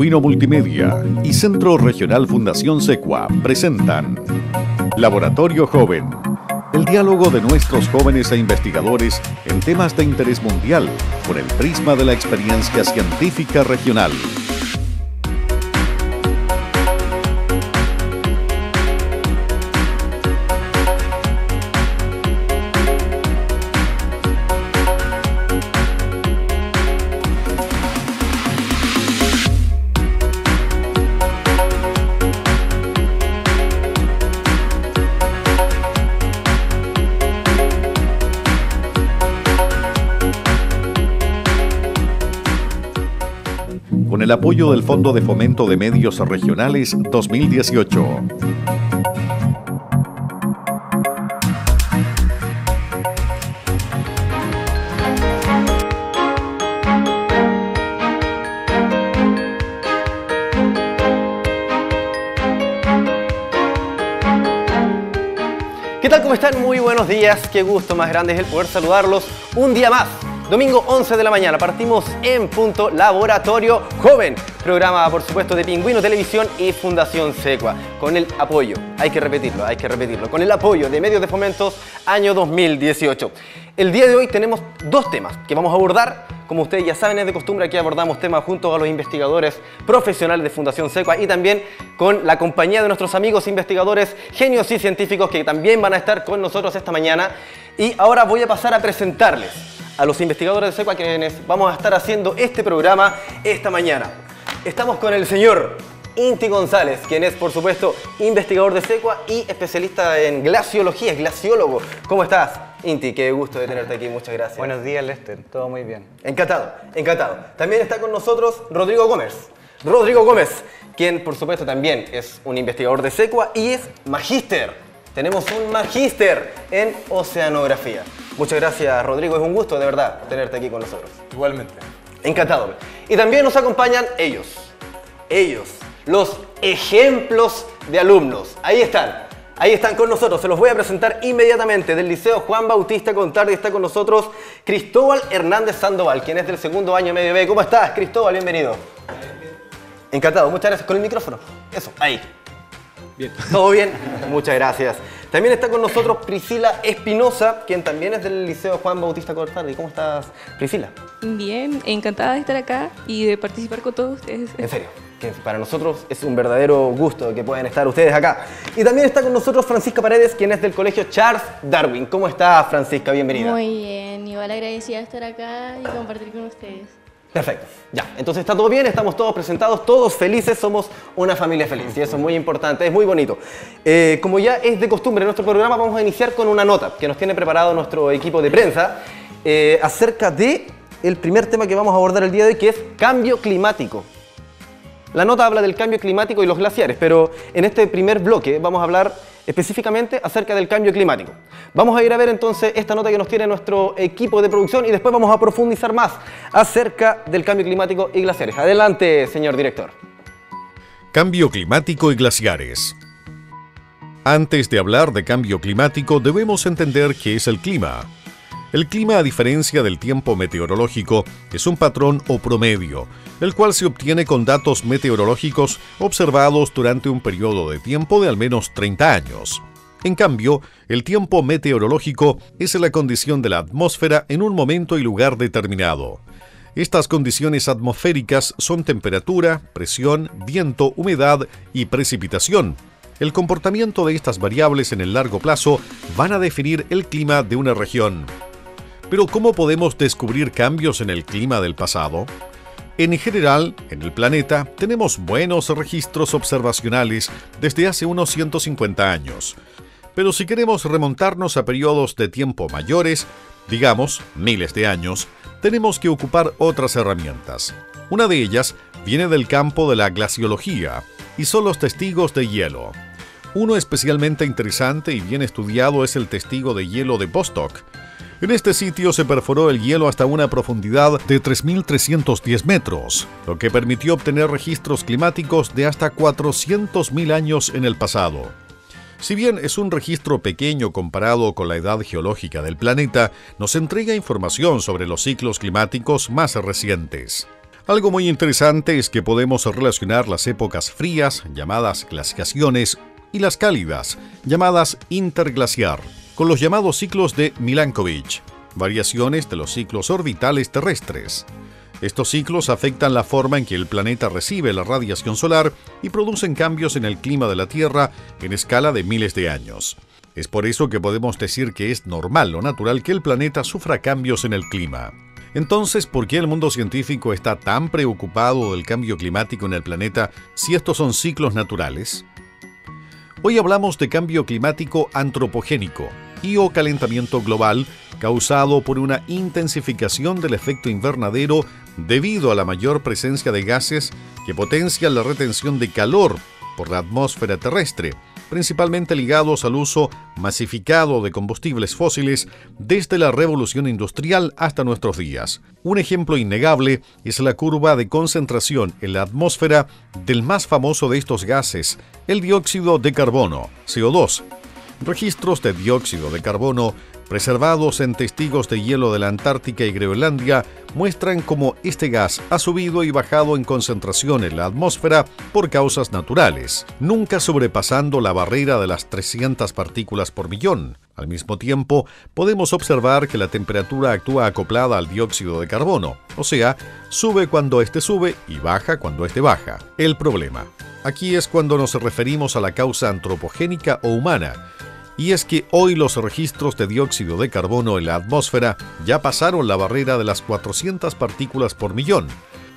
Pingüino Multimedia y Centro Regional Fundación Secua presentan Laboratorio Joven, el diálogo de nuestros jóvenes e investigadores en temas de interés mundial con el prisma de la experiencia científica regional. Con el apoyo del Fondo de Fomento de Medios Regionales 2018. ¿Qué tal? ¿Cómo están? Muy buenos días. Qué gusto más grande es el poder saludarlos un día más. Domingo 11 de la mañana, partimos en punto Laboratorio Joven, programa por supuesto de Pingüino Televisión y Fundación Secua, con el apoyo, hay que repetirlo, con el apoyo de Medios de Fomentos año 2018. El día de hoy tenemos dos temas que vamos a abordar. Como ustedes ya saben, es de costumbre aquí abordamos temas junto a los investigadores profesionales de Fundación Secua y también con la compañía de nuestros amigos investigadores, genios y científicos que también van a estar con nosotros esta mañana. Y ahora voy a pasar a presentarles a los investigadores de Secua, quienes vamos a estar haciendo este programa esta mañana. Estamos con el señor Inti González, quien es, por supuesto, investigador de Secua y especialista en glaciología, es glaciólogo. ¿Cómo estás, Inti? Qué gusto de tenerte aquí, muchas gracias. Buenos días, Lester, todo muy bien. Encantado, encantado. También está con nosotros Rodrigo Gómez. Rodrigo Gómez, quien, por supuesto, también es un investigador de Secua y es magíster. Tenemos un magíster en oceanografía. Muchas gracias, Rodrigo. Es un gusto, de verdad, tenerte aquí con nosotros. Igualmente. Encantado. Y también nos acompañan ellos, los ejemplos de alumnos. Ahí están con nosotros. Se los voy a presentar inmediatamente. Del Liceo Juan Bautista Contardi está con nosotros Cristóbal Hernández Sandoval, quien es del segundo año medio B. ¿Cómo estás, Cristóbal? Bienvenido. Encantado. Muchas gracias. Con el micrófono. Eso, ahí. Bien. ¿Todo bien? Muchas gracias. También está con nosotros Priscila Espinosa, quien también es del Liceo Juan Bautista Contardi. ¿Cómo estás, Priscila? Bien, encantada de estar acá y de participar con todos ustedes. En serio, que para nosotros es un verdadero gusto que puedan estar ustedes acá. Y también está con nosotros Francisca Paredes, quien es del Colegio Charles Darwin. ¿Cómo estás, Francisca? Bienvenida. Muy bien, igual agradecida de estar acá y compartir con ustedes. Perfecto, ya, entonces está todo bien, estamos todos presentados, todos felices, somos una familia feliz y eso es muy importante, es muy bonito. Como ya es de costumbre en nuestro programa, vamos a iniciar con una nota que nos tiene preparado nuestro equipo de prensa acerca de el primer tema que vamos a abordar el día de hoy, que es cambio climático. La nota habla del cambio climático y los glaciares, pero en este primer bloque vamos a hablar específicamente acerca del cambio climático. Vamos a ir a ver entonces esta nota que nos tiene nuestro equipo de producción y después vamos a profundizar más acerca del cambio climático y glaciares. Adelante, señor director. Cambio climático y glaciares. Antes de hablar de cambio climático, debemos entender qué es el clima. El clima, a diferencia del tiempo meteorológico, es un patrón o promedio, el cual se obtiene con datos meteorológicos observados durante un periodo de tiempo de al menos 30 años. En cambio, el tiempo meteorológico es la condición de la atmósfera en un momento y lugar determinado. Estas condiciones atmosféricas son temperatura, presión, viento, humedad y precipitación. El comportamiento de estas variables en el largo plazo van a definir el clima de una región. Pero ¿cómo podemos descubrir cambios en el clima del pasado? En general, en el planeta tenemos buenos registros observacionales desde hace unos 150 años. Pero si queremos remontarnos a periodos de tiempo mayores, digamos miles de años, tenemos que ocupar otras herramientas. Una de ellas viene del campo de la glaciología y son los testigos de hielo. Uno especialmente interesante y bien estudiado es el testigo de hielo de Vostok. En este sitio se perforó el hielo hasta una profundidad de 3.310 metros, lo que permitió obtener registros climáticos de hasta 400.000 años en el pasado. Si bien es un registro pequeño comparado con la edad geológica del planeta, nos entrega información sobre los ciclos climáticos más recientes. Algo muy interesante es que podemos relacionar las épocas frías, llamadas glaciaciones, y las cálidas, llamadas interglaciar, con los llamados ciclos de Milankovitch, variaciones de los ciclos orbitales terrestres. Estos ciclos afectan la forma en que el planeta recibe la radiación solar y producen cambios en el clima de la Tierra en escala de miles de años. Es por eso que podemos decir que es normal o natural que el planeta sufra cambios en el clima. Entonces, ¿por qué el mundo científico está tan preocupado del cambio climático en el planeta si estos son ciclos naturales? Hoy hablamos de cambio climático antropogénico y o calentamiento global causado por una intensificación del efecto invernadero debido a la mayor presencia de gases que potencian la retención de calor por la atmósfera terrestre, principalmente ligados al uso masificado de combustibles fósiles desde la revolución industrial hasta nuestros días. Un ejemplo innegable es la curva de concentración en la atmósfera del más famoso de estos gases, el dióxido de carbono, CO2. Registros de dióxido de carbono preservados en testigos de hielo de la Antártica y Groenlandia muestran cómo este gas ha subido y bajado en concentración en la atmósfera por causas naturales, nunca sobrepasando la barrera de las 300 partículas por millón. Al mismo tiempo, podemos observar que la temperatura actúa acoplada al dióxido de carbono, o sea, sube cuando éste sube y baja cuando éste baja. El problema aquí es cuando nos referimos a la causa antropogénica o humana, y es que hoy los registros de dióxido de carbono en la atmósfera ya pasaron la barrera de las 400 partículas por millón.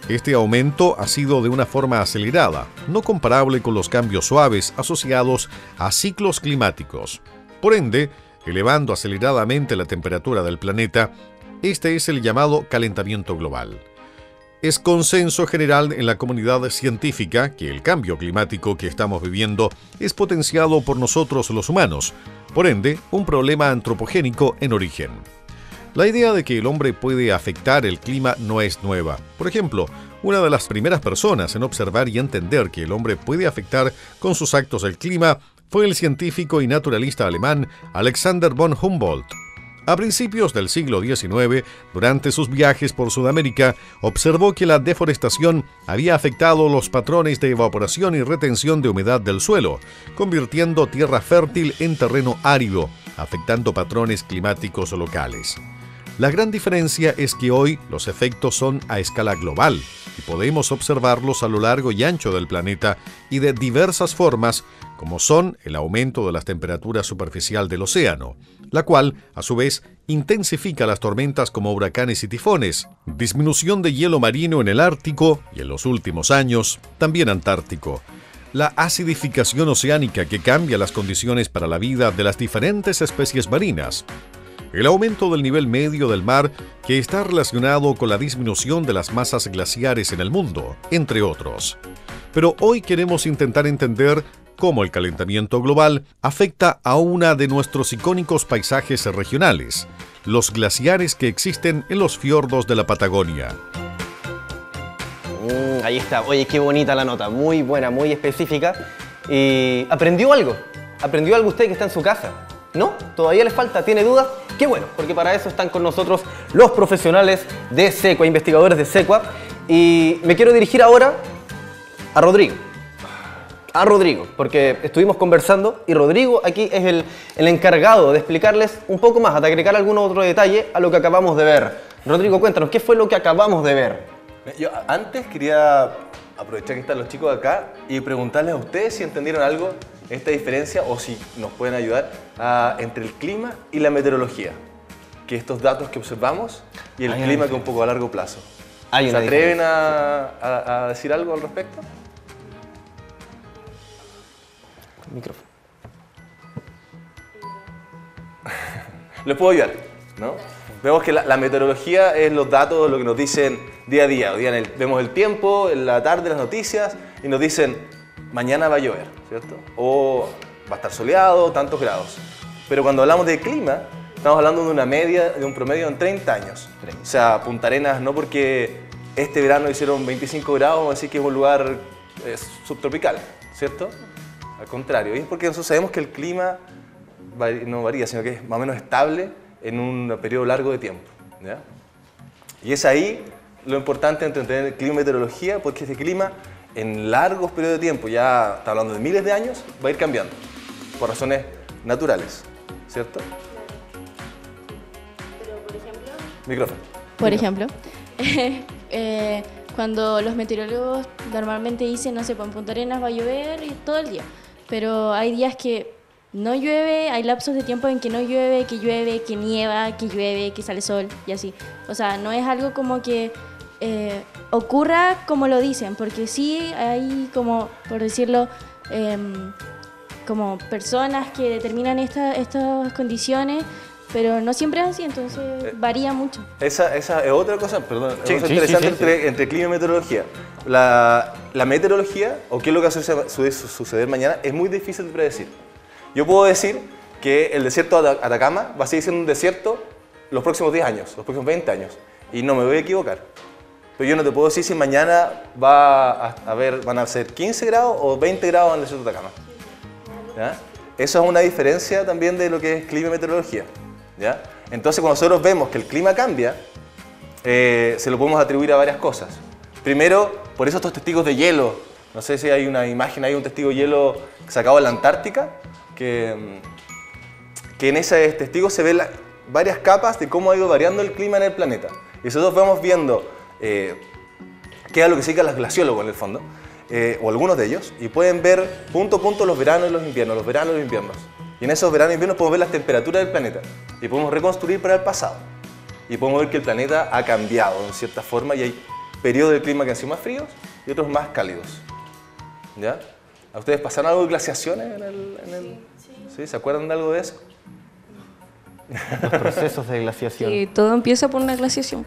Este aumento ha sido de una forma acelerada, no comparable con los cambios suaves asociados a ciclos climáticos. Por ende, elevando aceleradamente la temperatura del planeta, este es el llamado calentamiento global. Es consenso general en la comunidad científica que el cambio climático que estamos viviendo es potenciado por nosotros los humanos, por ende, un problema antropogénico en origen. La idea de que el hombre puede afectar el clima no es nueva. Por ejemplo, una de las primeras personas en observar y entender que el hombre puede afectar con sus actos el clima fue el científico y naturalista alemán Alexander von Humboldt. A principios del siglo XIX, durante sus viajes por Sudamérica, observó que la deforestación había afectado los patrones de evaporación y retención de humedad del suelo, convirtiendo tierra fértil en terreno árido, afectando patrones climáticos locales. La gran diferencia es que hoy los efectos son a escala global y podemos observarlos a lo largo y ancho del planeta y de diversas formas, como son el aumento de la temperatura superficial del océano, la cual, a su vez, intensifica las tormentas como huracanes y tifones, disminución de hielo marino en el Ártico y, en los últimos años, también Antártico, la acidificación oceánica que cambia las condiciones para la vida de las diferentes especies marinas, el aumento del nivel medio del mar que está relacionado con la disminución de las masas glaciares en el mundo, entre otros. Pero hoy queremos intentar entender cómo el calentamiento global afecta a una de nuestros icónicos paisajes regionales, los glaciares que existen en los fiordos de la Patagonia. Ahí está. Oye, qué bonita la nota. Muy buena, muy específica. ¿Y aprendió algo? ¿Aprendió algo usted que está en su casa? ¿No? ¿Todavía le falta? ¿Tiene dudas? Qué bueno, porque para eso están con nosotros los profesionales de SECUA, investigadores de SECUA. Y me quiero dirigir ahora a Rodrigo. A Rodrigo, porque estuvimos conversando y Rodrigo aquí es el encargado de explicarles un poco más, de agregar algún otro detalle a lo que acabamos de ver. Rodrigo, cuéntanos, ¿qué fue lo que acabamos de ver? Yo antes quería aprovechar que están los chicos acá y preguntarles a ustedes si entendieron algo, esta diferencia, o si nos pueden ayudar entre el clima y la meteorología. Que estos datos que observamos y el clima que es un poco a largo plazo. ¿Se atreven a decir algo al respecto? Micrófono. Les puedo ayudar, ¿no? Vemos que la meteorología es los datos, lo que nos dicen día a día. Vemos el tiempo, en la tarde las noticias y nos dicen mañana va a llover, ¿cierto? O va a estar soleado, tantos grados. Pero cuando hablamos de clima, estamos hablando de una media, de un promedio en 30 años. O sea, Punta Arenas, no porque este verano hicieron 25 grados, vamos a decir que es un lugar subtropical, ¿cierto? Al contrario, y es porque nosotros sabemos que el clima no varía, sino que es más o menos estable en un periodo largo de tiempo, ¿ya? Y es ahí lo importante entre entender el clima y meteorología, porque este clima en largos periodos de tiempo, ya está hablando de miles de años, va a ir cambiando por razones naturales, ¿cierto? Pero, por ejemplo, Micrófono. Por ejemplo, cuando los meteorólogos normalmente dicen, no sé, pues en Punta Arenas va a llover y todo el día, pero hay días que no llueve, hay lapsos de tiempo en que no llueve, que nieva, que llueve, que sale sol y así. O sea, no es algo como que ocurra como lo dicen, porque sí hay como, por decirlo, como personas que determinan estas condiciones, pero no siempre es así, entonces varía mucho. Esa es otra cosa, perdón, Sí, cosa sí, interesante sí, sí. entre clima y meteorología. La meteorología, o qué es lo que va a suceder mañana, es muy difícil de predecir. Yo puedo decir que el desierto de Atacama va a seguir siendo un desierto los próximos 10 años, los próximos 20 años, y no me voy a equivocar. Pero yo no te puedo decir si mañana van a ser 15 grados o 20 grados en el desierto de Atacama. ¿Ya? Eso es una diferencia también de lo que es clima y meteorología. ¿Ya? Entonces, cuando nosotros vemos que el clima cambia, se lo podemos atribuir a varias cosas. Primero, por eso estos testigos de hielo. No sé si hay una imagen ahí, un testigo de hielo sacado en la Antártica, que en ese testigo se ven varias capas de cómo ha ido variando el clima en el planeta. Y nosotros vamos viendo qué es lo que significan los glaciólogos en el fondo, o algunos de ellos, y pueden ver punto a punto los veranos y los inviernos, los veranos y los inviernos. Y en esos veranos y inviernos podemos ver las temperaturas del planeta y podemos reconstruir para el pasado. Y podemos ver que el planeta ha cambiado en cierta forma y hay periodos del clima que han sido más fríos y otros más cálidos. ¿Ya? ¿A ustedes pasaron algo de glaciaciones ¿Sí? ¿Se acuerdan de algo de eso? Los procesos de glaciación. Que todo empieza por una glaciación.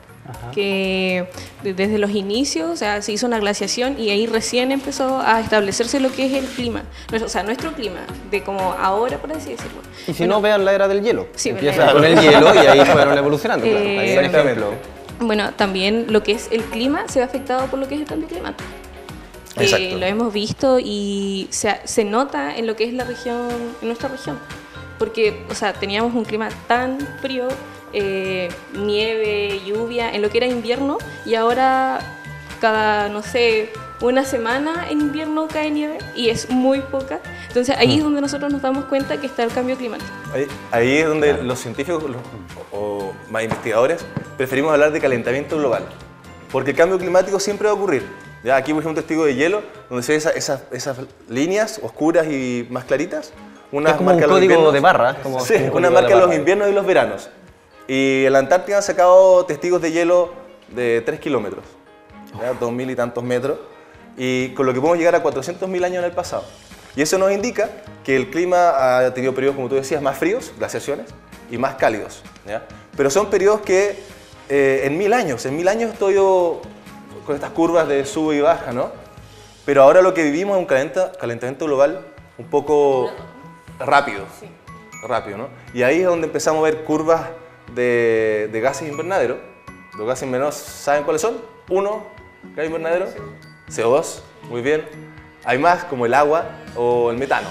Que desde los inicios, o sea, se hizo una glaciación y ahí recién empezó a establecerse lo que es el clima. O sea, nuestro clima, de como ahora, por así decirlo. Y si no, vean la era del hielo. Sí, Empieza la era con del el hielo y ahí fueron evolucionando. Claro. Ahí hay un Exactamente. ejemplo. Bueno, también lo que es el clima se ve afectado por lo que es el cambio climático. Exacto. Lo hemos visto y se nota en lo que es la región, en nuestra región. Porque, o sea, teníamos un clima tan frío, nieve, lluvia, en lo que era invierno, y ahora cada, no sé, una semana en invierno cae nieve y es muy poca. Entonces ahí es donde nosotros nos damos cuenta que está el cambio climático. Ahí es donde los científicos o más investigadores preferimos hablar de calentamiento global, porque el cambio climático siempre va a ocurrir. Ya, aquí por ejemplo un testigo de hielo, donde se ve esas líneas oscuras y más claritas. Una Es como un código de barra. Sí, una marca de los inviernos y los veranos. Y en la Antártida han sacado testigos de hielo de 3 kilómetros, 2.000 y tantos metros, y con lo que podemos llegar a 400.000 años en el pasado. Y eso nos indica que el clima ha tenido periodos, como tú decías, más fríos, glaciaciones, y más cálidos. ¿Ya? Pero son periodos que en 1000 años estoy yo con estas curvas de sube y baja, ¿no? Pero ahora lo que vivimos es un calentamiento global un poco rápido, ¿no? Y ahí es donde empezamos a ver curvas de gases invernaderos. Los gases invernaderos, ¿saben cuáles son? Uno, gas invernadero, CO2, muy bien. Hay más como el agua o el metano.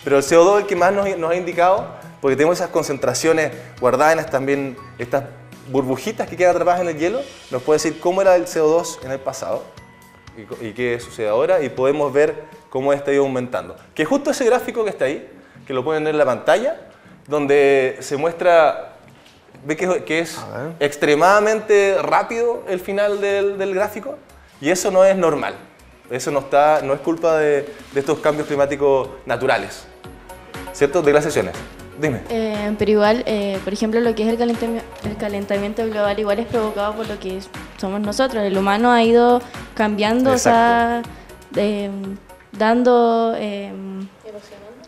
Pero el CO2 es el que más nos ha indicado, porque tenemos esas concentraciones guardadas en estas burbujitas que quedan atrapadas en el hielo. Nos puede decir cómo era el CO2 en el pasado y qué sucede ahora, y podemos ver cómo está ido aumentando. Que justo ese gráfico que está ahí, que lo pueden ver en la pantalla, donde se muestra, ve que es extremadamente rápido el final del gráfico, y eso no es normal. Eso no es culpa de estos cambios climáticos naturales, ¿cierto? De glaciaciones. Dime. Pero igual, por ejemplo, lo que es el calentamiento global igual es provocado por lo que somos nosotros. El humano ha ido cambiando, Exacto. o sea, dando...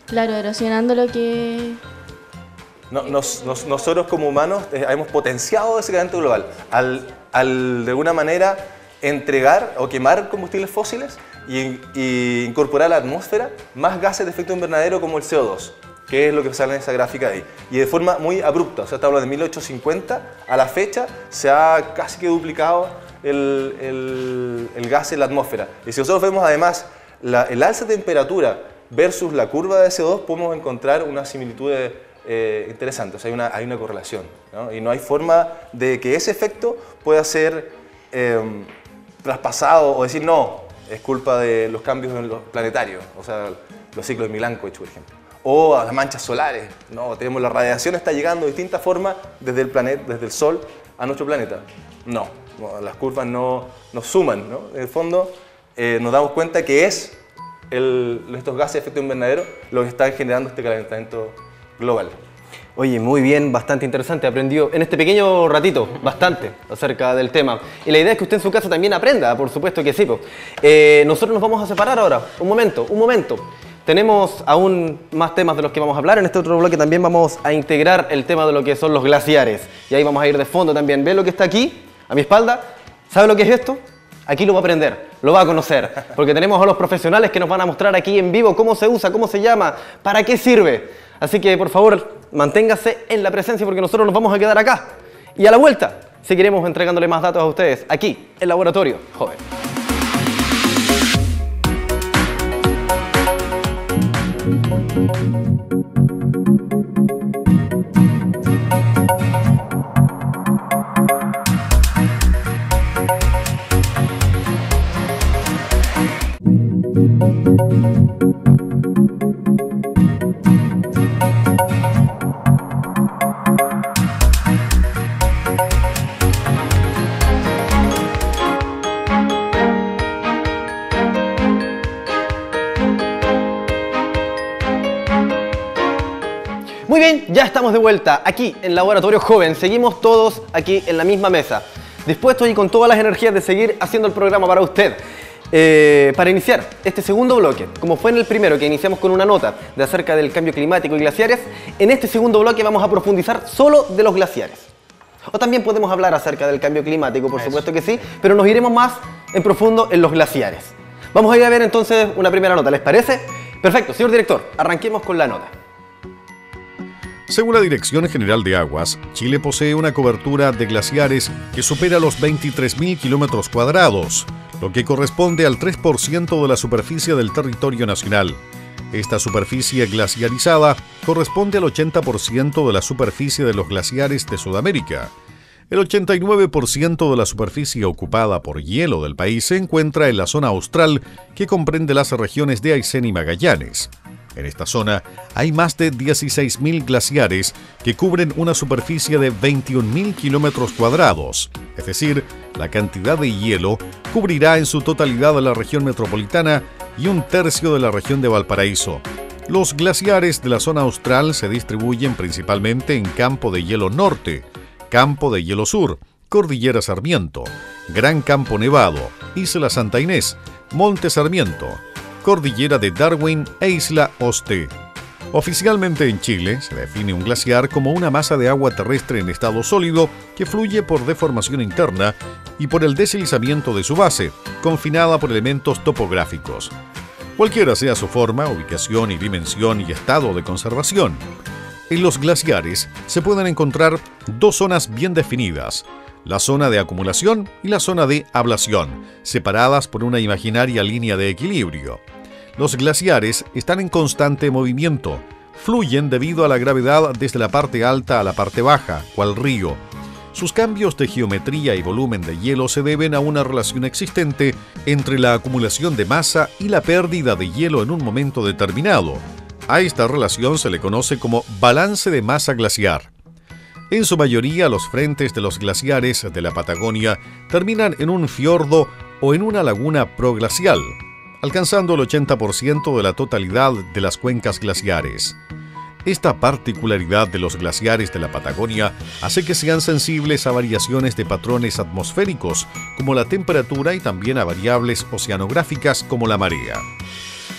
Claro, erosionando lo que... Nosotros como humanos hemos potenciado ese calentamiento global al de alguna manera entregar o quemar combustibles fósiles y incorporar a la atmósfera más gases de efecto invernadero como el CO2, que es lo que sale en esa gráfica ahí. Y de forma muy abrupta, o sea, está hablando de 1850 a la fecha, se ha casi que duplicado el gas en la atmósfera. Y si nosotros vemos además el alza de temperatura versus la curva de CO2, podemos encontrar una similitud interesante, o sea, hay una correlación, ¿no? Y no hay forma de que ese efecto pueda ser traspasado o decir no, es culpa de los cambios en los planetarios, o sea, los ciclos de Milankovitch, por ejemplo. O a las manchas solares, no, tenemos la radiación está llegando de distintas formas desde el planeta, desde el Sol a nuestro planeta. No, las curvas no suman, ¿no? En el fondo nos damos cuenta que es estos gases de efecto invernadero los que están generando este calentamiento global. Oye, muy bien, bastante interesante. Aprendió en este pequeño ratito bastante acerca del tema. Y la idea es que usted en su casa también aprenda, por supuesto que sí. Nosotros nos vamos a separar ahora. Un momento. Tenemos aún más temas de los que vamos a hablar. En este otro bloque también vamos a integrar el tema de lo que son los glaciares. Y ahí vamos a ir de fondo también. ¿Ve lo que está aquí, a mi espalda? ¿Sabe lo que es esto? Aquí lo va a aprender, lo va a conocer. Porque tenemos a los profesionales que nos van a mostrar aquí en vivo cómo se usa, cómo se llama, para qué sirve. Así que, por favor, manténgase en la presencia porque nosotros nos vamos a quedar acá. Y a la vuelta, seguiremos entregándole más datos a ustedes, aquí, en Laboratorio Joven. Muy bien, ya estamos de vuelta aquí en Laboratorio Joven. Seguimos todos aquí en la misma mesa, dispuestos y con todas las energías de seguir haciendo el programa para usted. Para iniciar este segundo bloque, como fue en el primero que iniciamos con una nota de acerca del cambio climático y glaciares, en este segundo bloque vamos a profundizar solo de los glaciares. O también podemos hablar acerca del cambio climático, por supuesto que sí, pero nos iremos más en profundo en los glaciares. Vamos a ir a ver entonces una primera nota, ¿les parece? Perfecto, señor director, arranquemos con la nota. Según la Dirección General de Aguas, Chile posee una cobertura de glaciares que supera los 23.000 kilómetros cuadrados, lo que corresponde al 3% de la superficie del territorio nacional. Esta superficie glaciarizada corresponde al 80% de la superficie de los glaciares de Sudamérica. El 89% de la superficie ocupada por hielo del país se encuentra en la zona austral, que comprende las regiones de Aysén y Magallanes. En esta zona hay más de 16.000 glaciares que cubren una superficie de 21.000 kilómetros cuadrados, es decir, la cantidad de hielo cubrirá en su totalidad la región metropolitana y un tercio de la región de Valparaíso. Los glaciares de la zona austral se distribuyen principalmente en Campo de Hielo Norte, Campo de Hielo Sur, Cordillera Sarmiento, Gran Campo Nevado, Isla Santa Inés, Monte Sarmiento, Cordillera de Darwin e Isla Oste. Oficialmente en Chile se define un glaciar como una masa de agua terrestre en estado sólido que fluye por deformación interna y por el deslizamiento de su base, confinada por elementos topográficos. Cualquiera sea su forma, ubicación y dimensión y estado de conservación. En los glaciares se pueden encontrar dos zonas bien definidas: la zona de acumulación y la zona de ablación, separadas por una imaginaria línea de equilibrio. Los glaciares están en constante movimiento, fluyen debido a la gravedad desde la parte alta a la parte baja, cual río. Sus cambios de geometría y volumen de hielo se deben a una relación existente entre la acumulación de masa y la pérdida de hielo en un momento determinado. A esta relación se le conoce como balance de masa glaciar. En su mayoría, los frentes de los glaciares de la Patagonia terminan en un fiordo o en una laguna proglacial, alcanzando el 80% de la totalidad de las cuencas glaciares. Esta particularidad de los glaciares de la Patagonia hace que sean sensibles a variaciones de patrones atmosféricos, como la temperatura, y también a variables oceanográficas como la marea.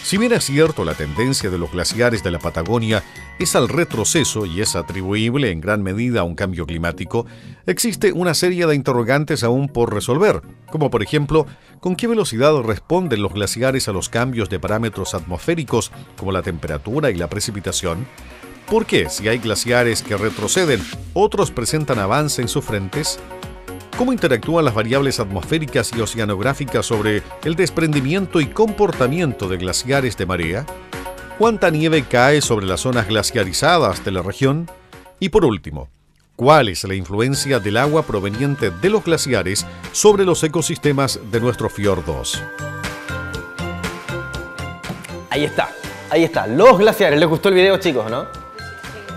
Si bien es cierto, la tendencia de los glaciares de la Patagonia es al retroceso y es atribuible en gran medida a un cambio climático, existe una serie de interrogantes aún por resolver, como por ejemplo, ¿con qué velocidad responden los glaciares a los cambios de parámetros atmosféricos como la temperatura y la precipitación? ¿Por qué, si hay glaciares que retroceden, otros presentan avance en sus frentes? ¿Cómo interactúan las variables atmosféricas y oceanográficas sobre el desprendimiento y comportamiento de glaciares de marea? ¿Cuánta nieve cae sobre las zonas glaciarizadas de la región? Y por último, ¿Cuál es la influencia del agua proveniente de los glaciares sobre los ecosistemas de nuestros fiordos? Ahí está, los glaciares. ¿Les gustó el video, chicos, no?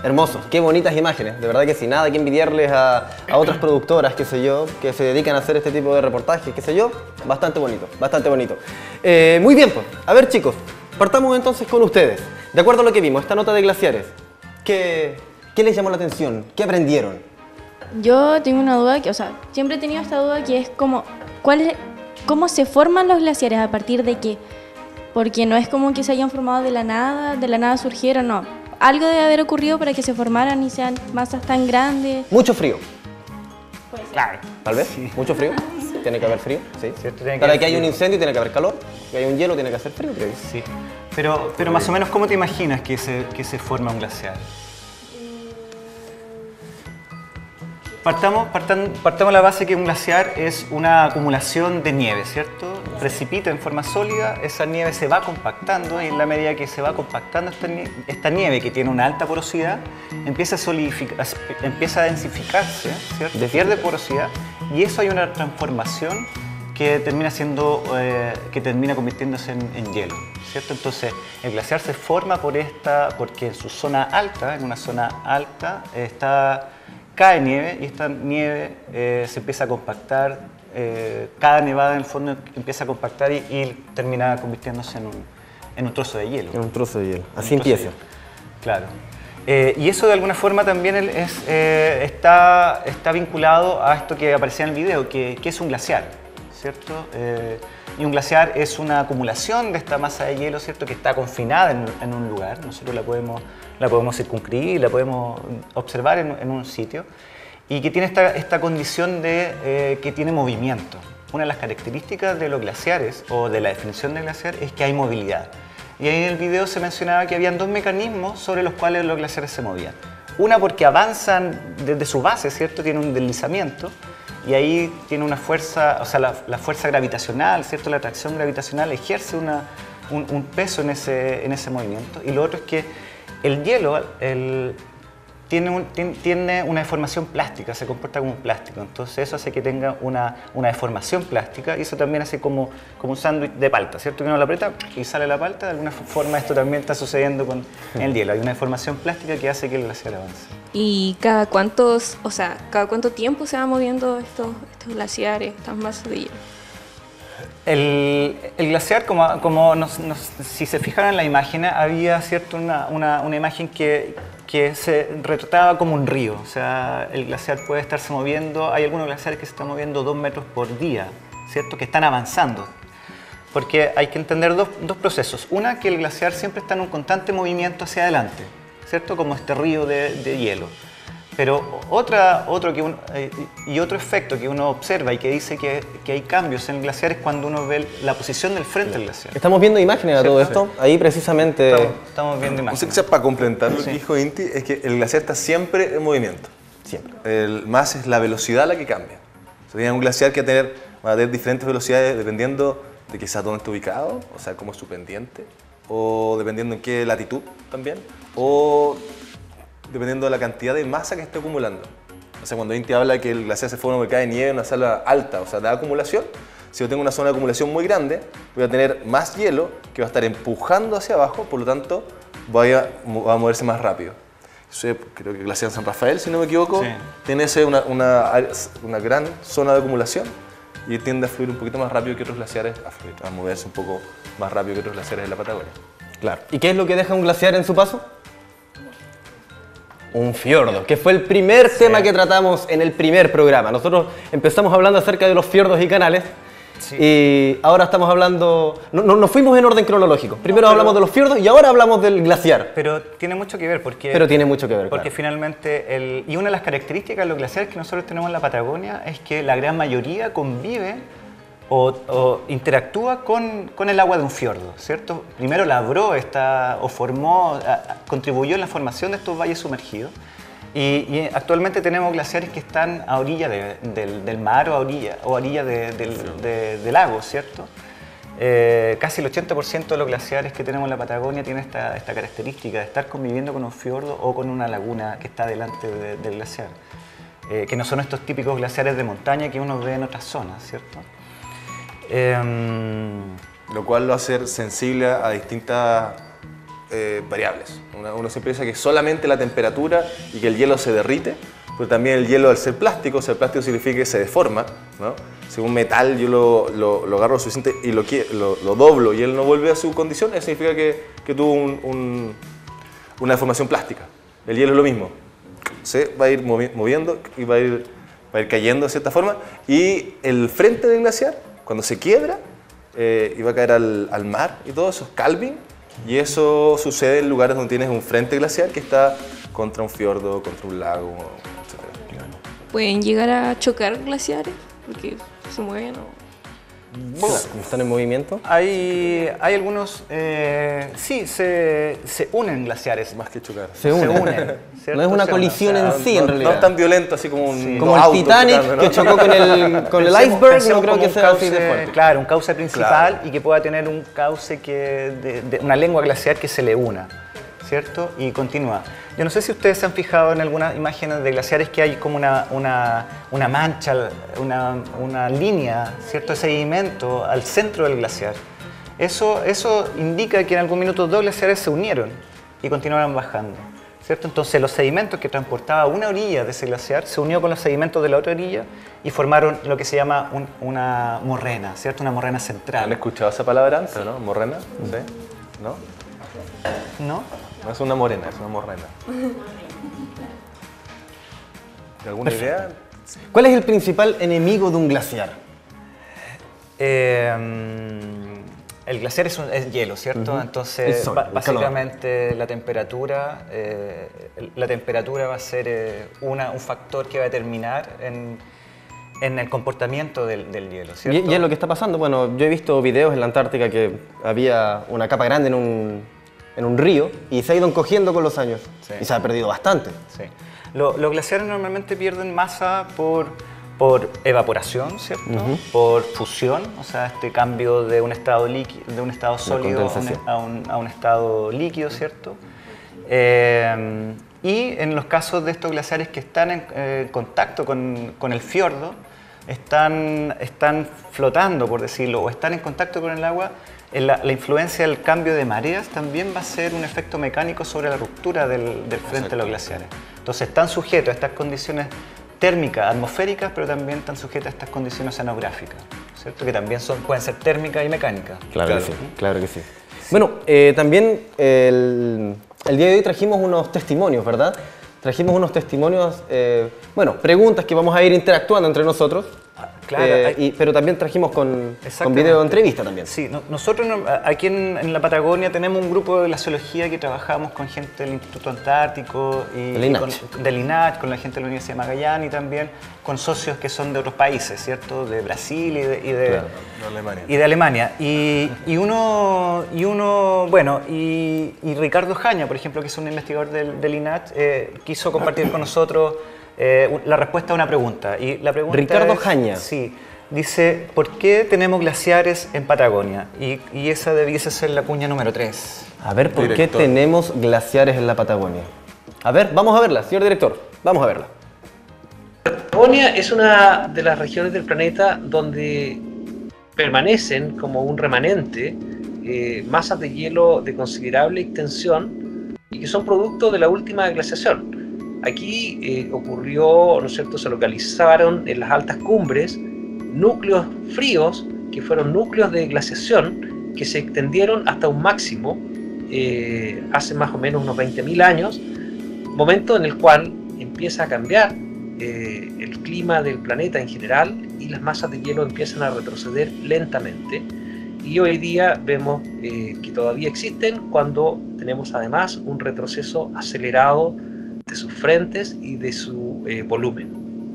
Hermosos, qué bonitas imágenes, de verdad que sí, nada que envidiarles a otras productoras, qué sé yo, que se dedican a hacer este tipo de reportajes, qué sé yo, bastante bonito, bastante bonito. Muy bien, pues, a ver chicos, partamos entonces con ustedes. De acuerdo a lo que vimos, esta nota de glaciares, ¿qué les llamó la atención? ¿Qué aprendieron? Yo tengo una duda, o sea, siempre he tenido esta duda que es como, ¿cómo se forman los glaciares? ¿A partir de qué? Porque no es como que se hayan formado de la nada surgieron, no. Algo debe haber ocurrido para que se formaran y sean masas tan grandes. Mucho frío. Puede ser. Claro. Tal vez, mucho frío. Tiene que haber frío, sí. Cierto, tiene que Para haber que haya un frío. incendio tiene que haber calor, que haya un hielo tiene que hacer frío, creo. Sí. Pero más o menos, ¿cómo te imaginas que se forma un glaciar? Partamos la base que un glaciar es una acumulación de nieve, ¿cierto? Precipita en forma sólida, esa nieve se va compactando y en la medida que se va compactando esta nieve que tiene una alta porosidad, empieza a solidificar, empieza a densificarse, ¿cierto? Pierde porosidad y eso hay una transformación que termina convirtiéndose en hielo, ¿cierto? Entonces el glaciar se forma porque en su zona alta, en una zona alta, cae nieve y esta nieve se empieza a compactar, cada nevada en el fondo empieza a compactar y termina convirtiéndose en un trozo de hielo. En un trozo de hielo, así Un trozo de empieza. hielo. Claro. Y eso de alguna forma también está vinculado a esto que aparecía en el video, que es un glaciar, ¿cierto? Y un glaciar es una acumulación de esta masa de hielo, ¿cierto? Que está confinada en un lugar. Nosotros la podemos circunscribir, la podemos observar en un sitio y que tiene esta condición de que tiene movimiento. Una de las características de los glaciares o de la definición del glaciar es que hay movilidad. Y ahí en el video se mencionaba que habían dos mecanismos sobre los cuales los glaciares se movían. Una porque avanzan desde su base, ¿cierto? Tiene un deslizamiento y ahí tiene una fuerza, o sea, la fuerza gravitacional, ¿cierto? La atracción gravitacional ejerce un peso en ese movimiento. Y lo otro es que el hielo tiene una deformación plástica, se comporta como un plástico. Entonces eso hace que tenga una deformación plástica y eso también hace como un sándwich de palta, ¿cierto? Que uno lo aprieta y sale la palta. De alguna forma esto también está sucediendo con el hielo. Hay una deformación plástica que hace que el glaciar avance. ¿Y cada cuánto tiempo se van moviendo estos glaciares, estas masas de hielo? El glaciar, si se fijaron en la imagen, había ¿cierto? una imagen que se retrataba como un río. O sea, el glaciar puede estarse moviendo, hay algunos glaciares que se están moviendo 2 metros por día, ¿cierto? Que están avanzando. Porque hay que entender dos procesos. Una, que el glaciar siempre está en un constante movimiento hacia adelante, ¿cierto? Como este río de hielo. Pero otro efecto que uno observa y que dice que hay cambios en el glaciar es cuando uno ve la posición del frente del glaciar. Estamos viendo imágenes a todo esto, ahí precisamente... Estamos viendo imágenes. Quizás para complementar lo que dijo Inti, es que el glaciar está siempre en movimiento. Siempre. Más es la velocidad la que cambia. O sea, tiene un glaciar que va a tener diferentes velocidades dependiendo de quizás dónde está ubicado, o sea, cómo es su pendiente, o dependiendo en qué latitud también, o dependiendo de la cantidad de masa que esté acumulando. O sea, cuando Inti habla de que el glaciar se forma porque cae nieve en una sala alta, o sea, de acumulación, si yo tengo una zona de acumulación muy grande, voy a tener más hielo que va a estar empujando hacia abajo, por lo tanto, va a moverse más rápido. Creo que el glaciar San Rafael, si no me equivoco, sí, tiene una gran zona de acumulación y tiende a fluir un poquito más rápido que otros glaciares, a moverse un poco más rápido que otros glaciares de la Patagonia. Claro. ¿Y qué es lo que deja un glaciar en su paso? Un fiordo, que fue el primer tema que tratamos en el primer programa. Nosotros empezamos hablando acerca de los fiordos y canales, sí, y ahora estamos hablando... Nos fuimos en orden cronológico. Primero hablamos de los fiordos y ahora hablamos del glaciar. Pero tiene mucho que ver porque... Porque finalmente, y una de las características de los glaciares que nosotros tenemos en la Patagonia es que la gran mayoría convive o interactúa con el agua de un fiordo, ¿cierto? Primero labró contribuyó en la formación de estos valles sumergidos y actualmente tenemos glaciares que están a orilla del mar o a orilla de lagos, ¿cierto? Casi el 80% de los glaciares que tenemos en la Patagonia tienen esta característica de estar conviviendo con un fiordo o con una laguna que está delante del glaciar. que no son estos típicos glaciares de montaña que uno ve en otras zonas, ¿cierto? Lo cual lo hace sensible a distintas variables. Uno se piensa que solamente la temperatura y que el hielo se derrite, pero también el hielo, al ser plástico significa que se deforma, ¿no? Si un metal yo lo agarro lo suficiente y lo doblo y él no vuelve a su condición, eso significa que tuvo una deformación plástica. El hielo es lo mismo, se va a ir moviendo y va a ir cayendo de cierta forma, y el frente del glaciar, cuando se quiebra, y va a caer al mar y todo eso es calving, y eso sucede en lugares donde tienes un frente glaciar que está contra un fiordo, contra un lago, etc. ¿Pueden llegar a chocar glaciares? Porque se mueven o... Como están en movimiento. Hay algunos, sí, se unen glaciares. Más que chocar. Se unen. ¿cierto? No es una colisión en sí, en realidad. No es tan violento así como un Como el auto Titanic chocando, ¿no? que chocó con el iceberg, no creo como que un sea así de cauce, fuerte. claro, un cauce principal, Claro. y que pueda tener un cauce de una lengua glaciar que se le una, ¿cierto? Y continúa. Yo no sé si ustedes se han fijado en algunas imágenes de glaciares que hay como una mancha, una línea, ¿cierto? De sedimento al centro del glaciar. Eso indica que en algún minuto dos glaciares se unieron y continuaron bajando, ¿cierto? Entonces los sedimentos que transportaba una orilla de ese glaciar se unió con los sedimentos de la otra orilla y formaron lo que se llama una morrena, ¿cierto? Una morrena ¿Han central. escuchado esa palabra antes, no? ¿Morrena? ¿Sí? ¿No? ¿No? No es una morena, es una morrena. ¿Alguna idea? ¿Cuál es el principal enemigo de un glaciar? El glaciar es hielo, ¿cierto? Entonces, El sol, el básicamente la temperatura va a ser un factor que va a determinar en el comportamiento del hielo, ¿cierto? Y es lo que está pasando. Bueno, yo he visto videos en la Antártica que había una capa grande en un río y se ha ido encogiendo con los años. Sí. Y se ha perdido bastante. Sí. Los glaciares normalmente pierden masa por evaporación, ¿cierto? Por fusión, o sea, este cambio de un estado sólido a un estado líquido, ¿cierto? Y en los casos de estos glaciares que están en contacto con el fiordo, están flotando, por decirlo, o están en contacto con el agua, la influencia del cambio de mareas también va a ser un efecto mecánico sobre la ruptura del frente de los glaciares. Entonces están sujetos a estas condiciones térmicas, atmosféricas, pero también están sujetos a estas condiciones oceanográficas, ¿cierto? Que también pueden ser térmicas y mecánicas. Claro que sí, claro que sí. Bueno, también el día de hoy trajimos unos testimonios, ¿verdad? Trajimos unos testimonios, bueno, preguntas que vamos a ir interactuando entre nosotros. Claro, pero también trajimos con video de entrevista también. Sí, nosotros aquí en la Patagonia tenemos un grupo de glaciología que trabajamos con gente del Instituto Antártico y del INAH, con la gente de la Universidad de Magallanes y también con socios que son de otros países, ¿cierto? De Brasil y de Alemania. Y Ricardo Jaña, por ejemplo, que es un investigador del INAH, quiso compartir con nosotros la respuesta a una pregunta. Y la pregunta Ricardo Jaña. Sí, dice, ¿por qué tenemos glaciares en Patagonia? Y esa debiese ser la cuña número 3. A ver, ¿por qué tenemos glaciares en la Patagonia? A ver, vamos a verla, señor director, vamos a verla. Patagonia es una de las regiones del planeta donde permanecen como un remanente masas de hielo de considerable extensión y que son producto de la última glaciación. Aquí ocurrió, ¿no es cierto?, se localizaron en las altas cumbres núcleos fríos que fueron núcleos de glaciación que se extendieron hasta un máximo hace más o menos unos 20.000 años, momento en el cual empieza a cambiar el clima del planeta en general y las masas de hielo empiezan a retroceder lentamente. Y hoy día vemos que todavía existen cuando tenemos además un retroceso acelerado de sus frentes y de su volumen.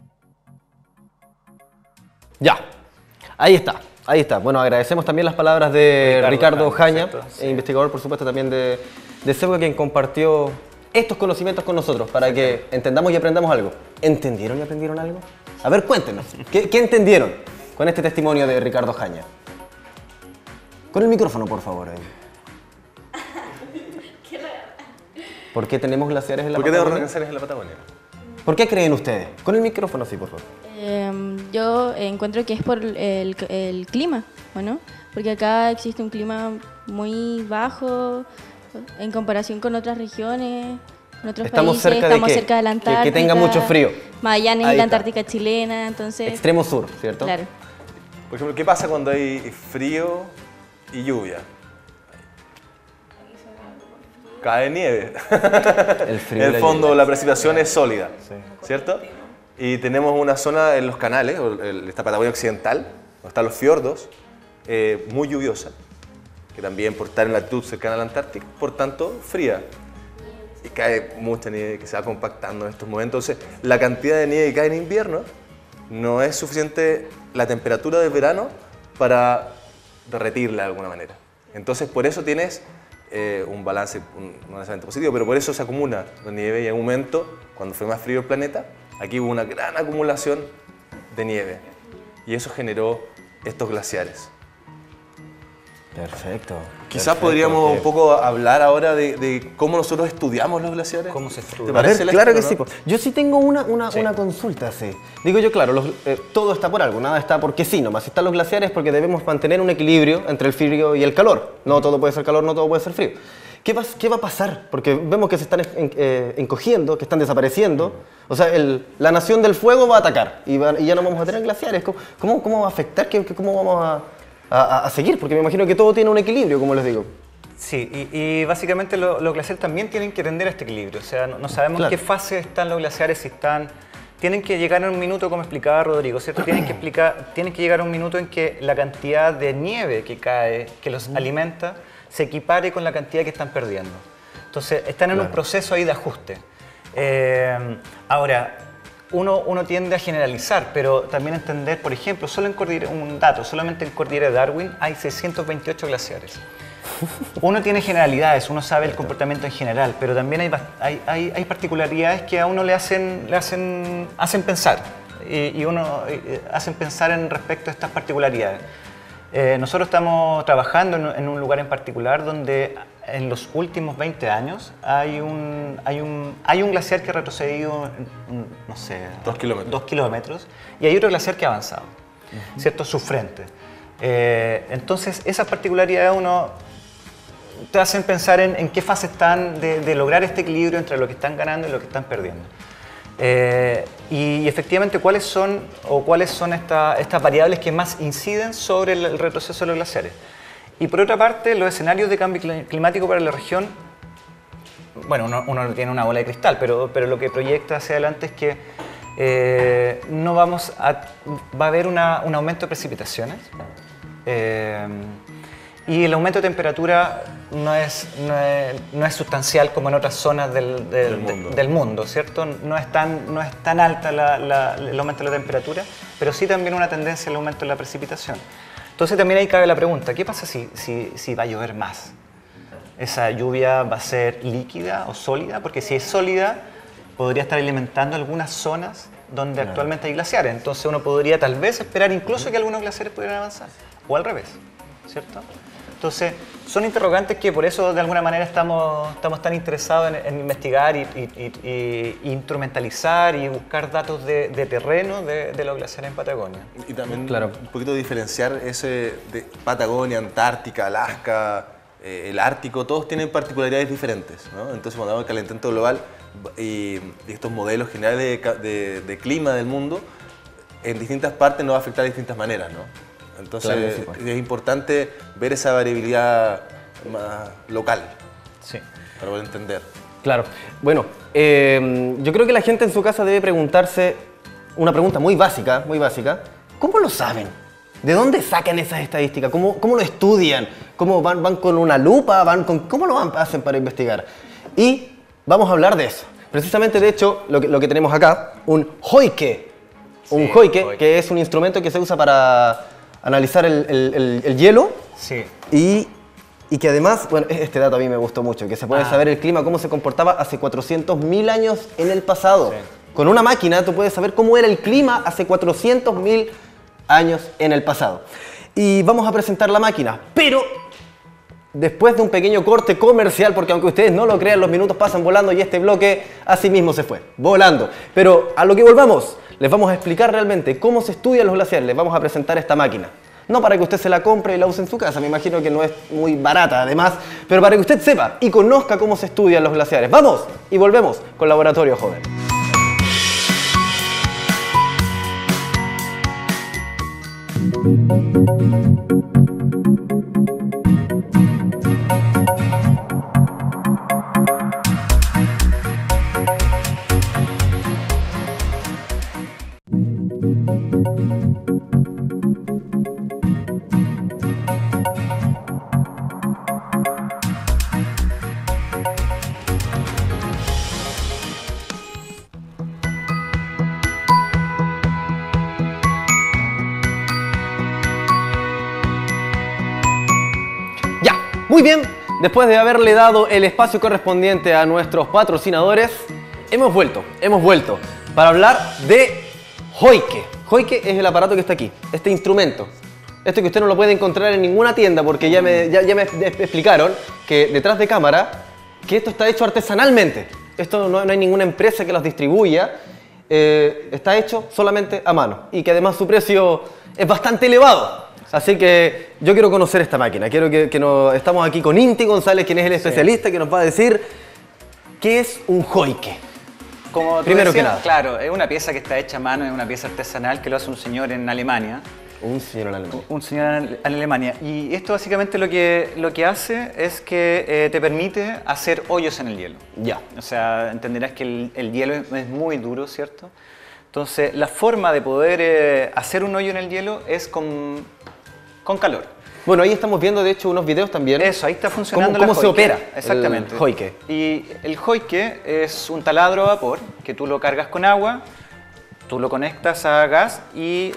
Ya, ahí está. Bueno, agradecemos también las palabras de Ricardo Jaña, sí, investigador por supuesto también de CEPUCA, quien compartió estos conocimientos con nosotros para que entendamos y aprendamos algo. ¿Entendieron y aprendieron algo? A ver, cuéntenos, ¿qué entendieron con este testimonio de Ricardo Jaña? Con el micrófono, por favor. ¿Por qué tenemos glaciares en la Patagonia? ¿Por qué tenemos glaciares en la Patagonia? ¿Por qué creen ustedes? Con el micrófono, sí, por favor. Yo encuentro que es por el clima, ¿o no? Porque acá existe un clima muy bajo en comparación con otras regiones, con otros Estamos países. cerca de Estamos qué? cerca de la Antártica. Que tenga mucho frío. Magallanes Ahí y la está. Antártica chilena, entonces... Extremo sur, ¿cierto? Claro. Por ejemplo, ¿qué pasa cuando hay frío y lluvia? Cae nieve. El frío En y la el fondo lluvia. la precipitación es sólida, ¿cierto? Y tenemos una zona en los canales, esta Patagonia occidental, donde están los fiordos, muy lluviosa, que también por estar en latitud cercana a la Antártica, por tanto fría. Y cae mucha nieve que se va compactando en estos momentos. Entonces, la cantidad de nieve que cae en invierno no es suficiente la temperatura del verano para derretirla de alguna manera. Entonces, por eso tienes un balance no necesariamente positivo, pero por eso se acumula la nieve y en un momento, cuando fue más frío el planeta, aquí hubo una gran acumulación de nieve y eso generó estos glaciares. Perfecto. Quizás podríamos un poco hablar ahora de cómo nosotros estudiamos los glaciares. ¿Cómo se estudia? ¿Te A parece, ver, Lester, claro que o no? sí. Po. Yo sí tengo una consulta, sí. Digo yo, claro, todo está por algo, nada está porque sí nomás. Si están los glaciares porque debemos mantener un equilibrio entre el frío y el calor. No todo puede ser calor, no todo puede ser frío. ¿Qué va a pasar? Porque vemos que se están encogiendo, que están desapareciendo. O sea, la nación del fuego va a atacar y ya no vamos a tener glaciares. ¿Cómo va a afectar? ¿Cómo vamos a seguir? Porque me imagino que todo tiene un equilibrio, como les digo. Sí, y básicamente los glaciares también tienen que tender a este equilibrio. O sea, no sabemos Claro. qué fase están los glaciares, si están... Tienen que llegar a un minuto, como explicaba Rodrigo, ¿cierto? Tienen que llegar a un minuto en que la cantidad de nieve que cae, que los alimenta, se equipare con la cantidad que están perdiendo. Entonces, están en un proceso ahí de ajuste. Ahora, uno tiende a generalizar, pero también entender, por ejemplo, solamente en Cordillera de Darwin hay 628 glaciares. Uno tiene generalidades, uno sabe el comportamiento en general, pero también hay particularidades que a uno le hacen pensar y hacen pensar en respecto a estas particularidades. Nosotros estamos trabajando en un lugar en particular donde en los últimos 20 años hay un glaciar que ha retrocedido, no sé, 2 kilómetros. 2 kilómetros, y hay otro glaciar que ha avanzado, ¿cierto? Su frente. Entonces, esas particularidades te hacen pensar en qué fase están de lograr este equilibrio entre lo que están ganando y lo que están perdiendo. Y efectivamente, ¿cuáles son estas variables que más inciden sobre el retroceso de los glaciares? Y por otra parte, los escenarios de cambio climático para la región, bueno, uno no tiene una bola de cristal, pero lo que proyecta hacia adelante es que va a haber un aumento de precipitaciones. Y el aumento de temperatura no es sustancial como en otras zonas del mundo, ¿cierto? No es tan alta el aumento de la temperatura, pero sí también una tendencia al aumento de la precipitación. Entonces también ahí cabe la pregunta, ¿qué pasa si va a llover más? ¿Esa lluvia va a ser líquida o sólida? Porque si es sólida, podría estar alimentando algunas zonas donde actualmente hay glaciares. Entonces uno podría tal vez esperar incluso que algunos glaciares pudieran avanzar, o al revés, ¿cierto? Entonces, son interrogantes que por eso de alguna manera estamos tan interesados en investigar y instrumentalizar y buscar datos de terreno de los glaciares en Patagonia. Y también Claro. un poquito diferenciar ese de Patagonia, Antártica, Alaska, el Ártico, todos tienen particularidades diferentes, ¿no? Entonces cuando hablamos de calentamiento global y estos modelos generales de clima del mundo, en distintas partes nos va a afectar de distintas maneras, ¿no? Entonces Claro, sí, pues. es importante ver esa variabilidad más local Sí. para poder entender. Claro. Bueno, yo creo que la gente en su casa debe preguntarse una pregunta muy básica. ¿Cómo lo saben? ¿De dónde sacan esas estadísticas? ¿Cómo lo estudian? ¿Cómo van con una lupa? ¿Cómo lo hacen para investigar? Y vamos a hablar de eso. Precisamente, de hecho, lo que tenemos acá, un Hoike. Un Hoike, que es un instrumento que se usa para analizar el hielo. Sí. Y que además, bueno, este dato a mí me gustó mucho, que se puede saber el clima, cómo se comportaba hace 400.000 años en el pasado. Sí. Con una máquina tú puedes saber cómo era el clima hace 400.000 años en el pasado. Y vamos a presentar la máquina, pero después de un pequeño corte comercial, porque aunque ustedes no lo crean, los minutos pasan volando y este bloque así mismo se fue, volando. Pero a lo que volvamos, les vamos a explicar realmente cómo se estudian los glaciares, les vamos a presentar esta máquina. No para que usted se la compre y la use en su casa, me imagino que no es muy barata además, pero para que usted sepa y conozca cómo se estudian los glaciares. ¡Vamos! Y volvemos con Laboratorio Joven. Muy bien, después de haberle dado el espacio correspondiente a nuestros patrocinadores, hemos vuelto para hablar de Hoike. Hoike es el aparato que está aquí, este instrumento. Esto que usted no lo puede encontrar en ninguna tienda porque ya me explicaron que detrás de cámara que esto está hecho artesanalmente. Esto no hay ninguna empresa que los distribuya, está hecho solamente a mano y que además su precio es bastante elevado. Así que yo quiero conocer esta máquina, estamos aquí con Inti González, quien es el especialista, que nos va a decir qué es un Hoike. Como Primero que nada. Claro, es una pieza que está hecha a mano, es una pieza artesanal que lo hace un señor en Alemania. Un señor en Alemania. Un señor en Alemania. Y esto básicamente lo que hace es que te permite hacer hoyos en el hielo. Ya. O sea, entenderás que el hielo es muy duro, ¿cierto? Entonces, la forma de poder hacer un hoyo en el hielo es con calor. Bueno, ahí estamos viendo de hecho unos videos también. Eso, ahí está funcionando ¿Cómo se opera? Exactamente. El Hoike. Y el Hoike es un taladro a vapor que tú lo cargas con agua, tú lo conectas a gas y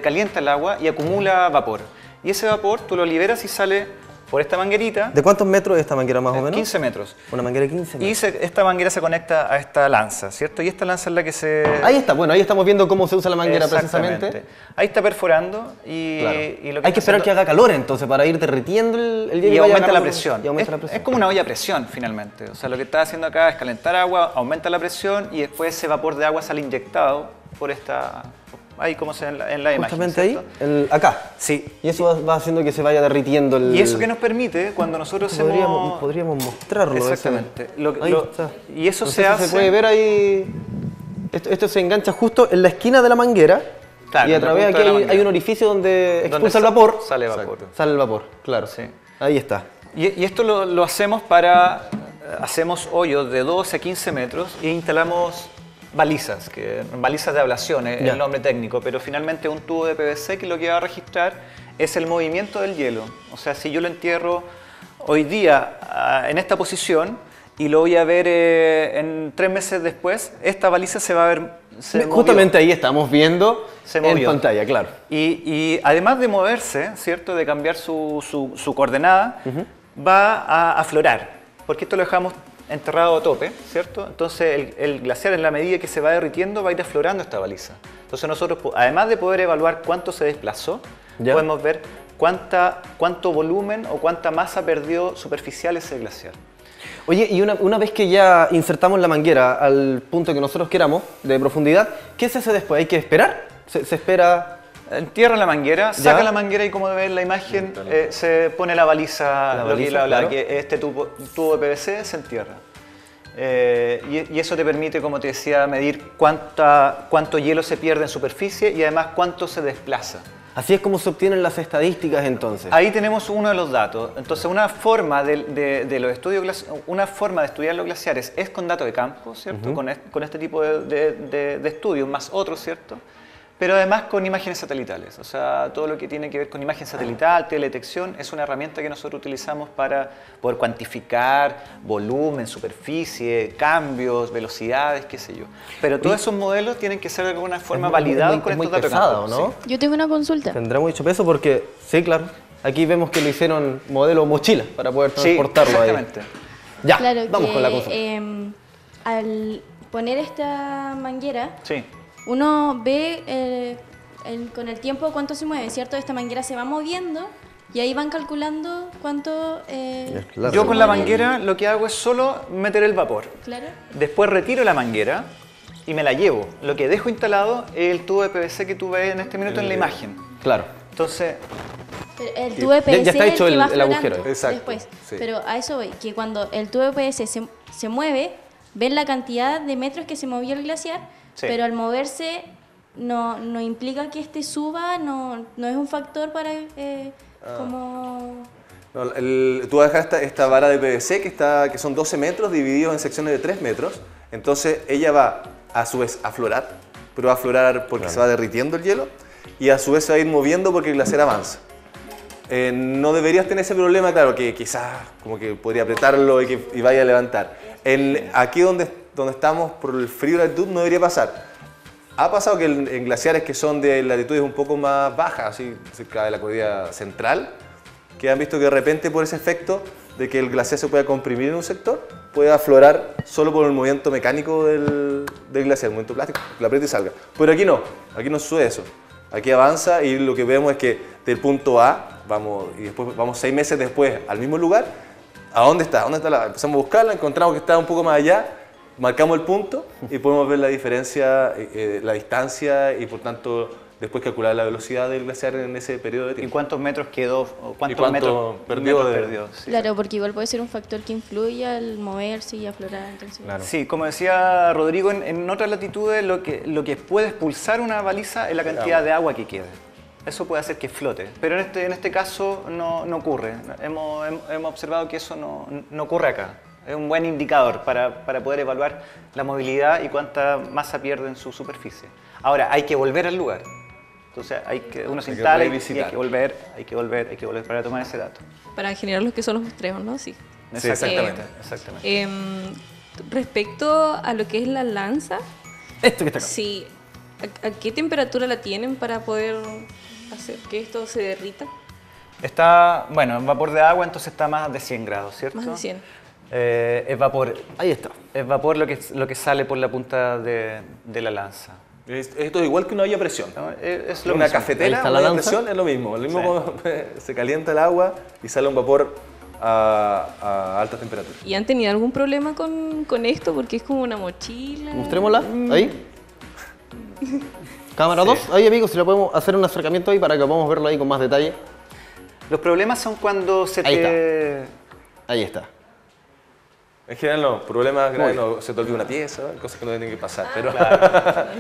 calienta el agua y acumula vapor. Y ese vapor tú lo liberas y sale por esta manguerita. ¿De cuántos metros es esta manguera más o menos? 15 metros. Una manguera de 15 metros. Y esta manguera se conecta a esta lanza, ¿cierto? Y esta lanza es la que se... Ahí está, bueno, ahí estamos viendo cómo se usa la manguera precisamente. Ahí está perforando y, Claro. y lo que hay que esperar que haga calor entonces para ir derritiendo el hielo y vaya aumenta la agarrando- presión. y aumenta la presión. Es como una olla a presión finalmente. O sea, lo que está haciendo acá es calentar agua, aumenta la presión y después ese vapor de agua sale inyectado por esta... Ahí como se ve en la imagen. Justamente ahí, ¿cierto? acá. Sí. Y eso va haciendo que se vaya derritiendo el... Y eso que nos permite cuando nosotros hacemos... Podríamos mostrarlo. Exactamente. Ahí está. Y eso No se sé si hace... se puede ver ahí... Esto se engancha justo en la esquina de la manguera. Claro, y a en la través punta aquí de la hay manguera. un orificio donde donde expulsa el vapor. Sale vapor. Sale el vapor, claro. Sí. Ahí está. Y esto lo hacemos para... Hacemos hoyos de 12 a 15 metros e instalamos balizas de ablación es Ya. el nombre técnico, pero finalmente un tubo de PVC que lo que va a registrar es el movimiento del hielo. O sea, si yo lo entierro hoy día en esta posición y lo voy a ver en 3 meses después, esta baliza se va a ver... Justamente ahí estamos viendo Se en movió. pantalla, claro. Y además de moverse, ¿cierto? De cambiar su coordenada, va a aflorar, porque esto lo dejamos enterrado a tope, ¿cierto? Entonces el glaciar en la medida que se va derritiendo va a ir aflorando esta baliza. Entonces nosotros, además de poder evaluar cuánto se desplazó, Ya. podemos ver cuánto volumen o cuánta masa perdió superficial ese glaciar. Oye, y una vez que ya insertamos la manguera al punto que nosotros queramos, de profundidad, ¿qué se hace después? ¿Hay que esperar? ¿Se espera? Entierra la manguera, saca Ya. la manguera y como ven en la imagen se pone la baliza, La lo que baliza, le hablaba, claro. que este tubo de PVC se entierra. Y eso te permite, como te decía, medir cuánto hielo se pierde en superficie y además cuánto se desplaza. Así es como se obtienen las estadísticas entonces. Ahí tenemos uno de los datos. Entonces, una forma de los estudios, una forma de estudiar los glaciares es con datos de campo, ¿cierto? Con este tipo de estudios, más otros, ¿cierto? Pero además con imágenes satelitales. O sea, todo lo que tiene que ver con imagen satelital, teledetección, es una herramienta que nosotros utilizamos para poder cuantificar volumen, superficie, cambios, velocidades, qué sé yo. Pero todos esos modelos tienen que ser de alguna forma validados con estos datos de pesado, campo. ¿no? Sí. Yo tengo una consulta. Tendrá mucho peso porque, sí, claro, aquí vemos que lo hicieron modelo mochila para poder Sí, transportarlo ahí. exactamente. Ya, Claro vamos que, con la consulta. al poner esta manguera, Sí. uno ve con el tiempo cuánto se mueve, ¿cierto? Esta manguera se va moviendo Y ahí van calculando cuánto... Yo con la manguera lo que hago es solo meter el vapor. Claro. Después retiro la manguera y me la llevo. Lo que dejo instalado es el tubo de PVC que tú ves en este minuto en la imagen. Claro. Entonces, Pero el tubo de PVC ya está es hecho el que va el agujero. flotando Exacto, después. sí. Pero a eso voy, que cuando el tubo de PVC se mueve, ven la cantidad de metros que se movió el glaciar, Sí. pero al moverse no implica que este suba, no es un factor para como... No, tú vas a dejar esta vara de PVC que son 12 metros divididos en secciones de 3 metros. Entonces ella va a su vez a aflorar, pero va a aflorar porque se va derritiendo el hielo y a su vez se va a ir moviendo porque el glaciar avanza. No deberías tener ese problema, claro, que quizás como que podría apretarlo y vaya a levantar. Aquí donde estamos, por el frío de la latitud, no debería pasar. Ha pasado que en glaciares que son de latitudes un poco más bajas, así cerca de la cordillera central, que han visto que de repente por ese efecto de que el glaciar se pueda comprimir en un sector, puede aflorar solo por el movimiento mecánico del glaciar, el movimiento plástico, que la aprieta y salga. Pero aquí no sucede eso. Aquí avanza y lo que vemos es que del punto A, y después vamos 6 meses después al mismo lugar. ¿A dónde está? Empezamos a buscarla, encontramos que está un poco más allá, marcamos el punto y podemos ver la diferencia, la distancia y por tanto después calcular la velocidad del glaciar en ese periodo de ¿y tiempo. cuántos metros quedó? ¿O ¿Y cuántos cuánto metros perdió? Sí. Claro, porque igual puede ser un factor que influye al moverse y aflorar. Entonces. Claro. Sí, como decía Rodrigo, en otras latitudes lo que puede expulsar una baliza es la cantidad de agua que quede. Eso puede hacer que flote, pero en este caso no ocurre. Hemos observado que eso no ocurre acá. Es un buen indicador para poder evaluar la movilidad y cuánta masa pierde en su superficie. Ahora, hay que volver al lugar. Entonces uno se instala y hay que volver para tomar ese dato. Para generar los que son los muestreos, ¿no? Sí. Sí, exactamente. Exactamente. Respecto a lo que es la lanza, Esto que está acá. sí, ¿a qué temperatura la tienen para poder hacer que esto se derrita? Está, bueno, en vapor de agua, entonces está más de 100 grados, ¿cierto? Más de 100. Es vapor. Ahí está. Es vapor lo que sale por la punta de la lanza. Esto es igual que una olla a presión. ¿No? Es lo Una mismo. Ahí cafetera, está una la olla a lanza. presión es lo mismo. Como se calienta el agua y sale un vapor a alta temperatura. ¿Y han tenido algún problema con esto? Porque es como una mochila. Mostrémosla, ahí. Cámara 2, ahí amigos, si le podemos hacer un acercamiento ahí para que podamos verlo ahí con más detalle. Los problemas son cuando se Ahí te... Ahí está. En general no, problemas graves no, se te olvida una pieza, cosas que no tienen que pasar. Pero,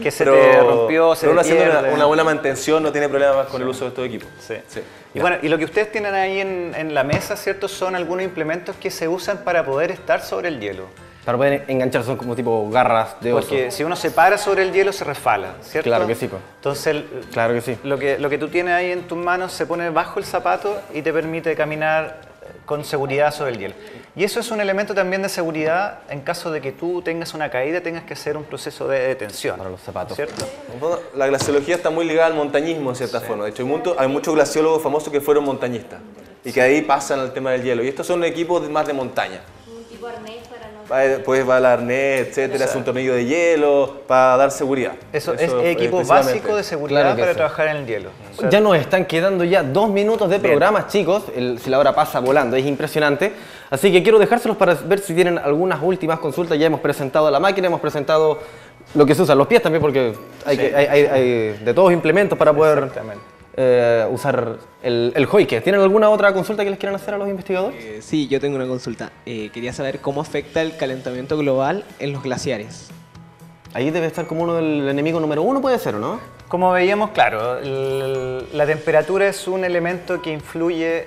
que se te rompió, se pero uno te haciendo pierde. una buena mantención no tiene problemas con el uso de estos equipos. Sí. Sí. Y bueno, y lo que ustedes tienen ahí en la mesa, ¿cierto? Son algunos implementos que se usan para poder estar sobre el hielo. Para poder enganchar son como tipo garras de oso. Porque si uno se para sobre el hielo se resbala, ¿cierto? Claro que sí, pues. Entonces, Claro que sí. lo que tú tienes ahí en tus manos se pone bajo el zapato y te permite caminar con seguridad sobre el hielo. Y eso es un elemento también de seguridad en caso de que tú tengas una caída, tengas que hacer un proceso de detención. Para los zapatos. ¿Cierto? En el fondo, la glaciología está muy ligada al montañismo en cierta forma. De hecho, hay muchos glaciólogos famosos que fueron montañistas y que ahí pasan al tema del hielo. Y estos son equipos más de montaña. Un tipo arnés para no... Pues va el arnés, etcétera, es un tornillo de hielo para dar seguridad. Eso es equipo principalmente. básico de seguridad Claro que para sí. trabajar en el hielo. O sea, Ya nos están quedando ya 2 minutos de programa, chicos. Si la hora pasa volando, es impresionante. Así que quiero dejárselos para ver si tienen algunas últimas consultas. Ya hemos presentado la máquina, hemos presentado lo que se usan los pies también, porque hay de todos implementos para poder Exactamente. usar el hoike. ¿Tienen alguna otra consulta que les quieran hacer a los investigadores? Sí, yo tengo una consulta. Quería saber cómo afecta el calentamiento global en los glaciares. Ahí debe estar como uno el enemigo número 1, puede ser, ¿o no? Como veíamos, claro, la temperatura es un elemento que influye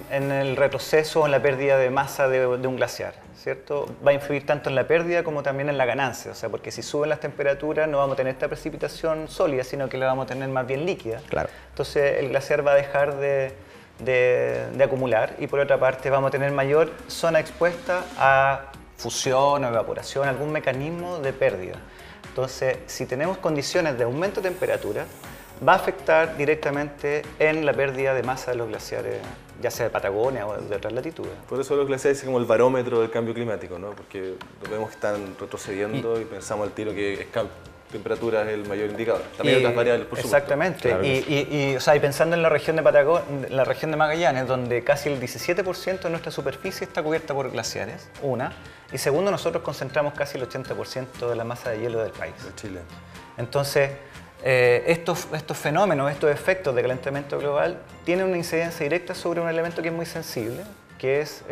en el retroceso o en la pérdida de masa de un glaciar, ¿cierto? Va a influir tanto en la pérdida como también en la ganancia, o sea, porque si suben las temperaturas no vamos a tener esta precipitación sólida, sino que la vamos a tener más bien líquida. Claro. Entonces el glaciar va a dejar de acumular y por otra parte vamos a tener mayor zona expuesta a fusión o evaporación, algún mecanismo de pérdida. Entonces, si tenemos condiciones de aumento de temperatura, va a afectar directamente en la pérdida de masa de los glaciares, ya sea de Patagonia o de otras latitudes. Por eso los glaciares es como el barómetro del cambio climático, ¿no? Porque vemos que están retrocediendo y pensamos al tiro que temperatura es el mayor indicador. También hay otras variables, por supuesto. Exactamente. Claro que sí. O sea, y pensando en la región de la región de Magallanes, donde casi el 17% de nuestra superficie está cubierta por glaciares, una. Y segundo, nosotros concentramos casi el 80% de la masa de hielo del país. De Chile. Entonces, estos fenómenos, estos efectos de calentamiento global tienen una incidencia directa sobre un elemento que es muy sensible, que es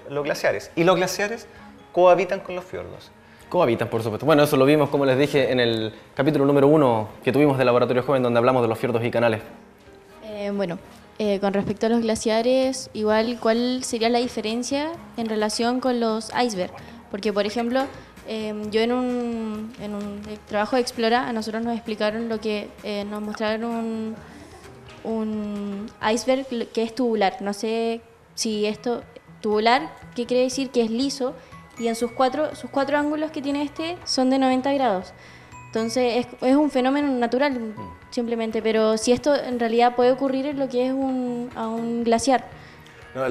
los glaciares. Y los glaciares cohabitan con los fiordos. Cohabitan, por supuesto. Bueno, eso lo vimos, como les dije, en el capítulo número 1 que tuvimos de Laboratorio Joven, donde hablamos de los fiordos y canales. Con respecto a los glaciares, igual, ¿cuál sería la diferencia en relación con los icebergs? Porque, por ejemplo, yo en un trabajo de Explora, a nosotros nos explicaron nos mostraron un iceberg que es tubular. No sé si esto, tubular, ¿qué quiere decir? Que es liso, y en sus cuatro ángulos que tiene son de 90 grados. Entonces es un fenómeno natural, simplemente, pero si esto en realidad puede ocurrir en lo que es a un glaciar. No,